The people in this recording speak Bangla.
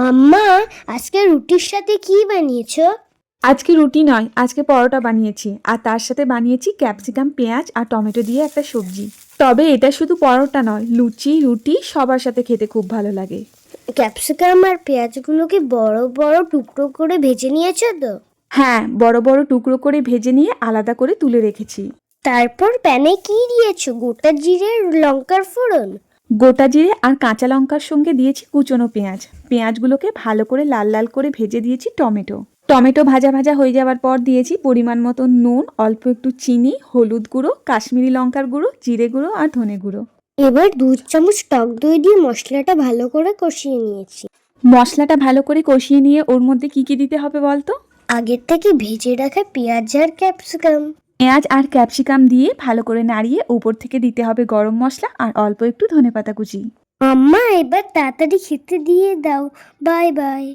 আম্মা, আজকে রুটির সাথে কি বানিয়েছো? আজকে রুটি নয়, আজকে পরোটা বানিয়েছি। আর তার সাথে বানিয়েছি ক্যাপসিকাম, পেঁয়াজ আর টমেটো দিয়ে একটা সবজি। তবে এটা শুধু পরোটা নয়, লুচি, রুটি সবার সাথে খেতে খুব ভালো লাগে। ক্যাপসিকাম আর পেঁয়াজগুলোকে বড় বড় টুকরো করে ভেজে নিয়েছো তো? হ্যাঁ, বড় বড় টুকরো করে ভেজে নিয়ে আলাদা করে তুলে রেখেছি। তারপর প্যানে কি দিয়েছো? গোটা জিরে, লঙ্কার ফোড়ন? গোটা জিরে আর কাঁচা লঙ্কার সঙ্গে দিয়েছি কুচনো পেঁয়াজ। পেঁয়াজগুলোকে ভালো করে লাল লাল করে ভেজে দিয়েছি টমেটো। টমেটো ভাজা ভাজা হয়ে যাওয়ার পর দিয়েছি পরিমাণ মতো নুন, অল্প একটু চিনি, হলুদ গুঁড়ো, কাশ্মীরি লঙ্কার গুঁড়ো, জিরে গুঁড়ো আর ধনে গুঁড়ো। এবার 2 চামচ টক দই দিয়ে মশলাটা ভালো করে কষিয়ে নিয়েছি। মশলাটা ভালো করে কষিয়ে নিয়ে ওর মধ্যে কি কি দিতে হবে বলতো? আগের থেকে ভেজে রাখা পেঁয়াজ আর ক্যাপসিকাম। পেঁয়াজ আর ক্যাপসিকাম দিয়ে ভালো করে নাড়িয়ে উপর থেকে দিতে হবে গরম মশলা আর অল্প একটু ধনেপাতা কুচি। আম্মা, এবার তাড়াতাড়ি খেতে দিয়ে দাও। Bye bye.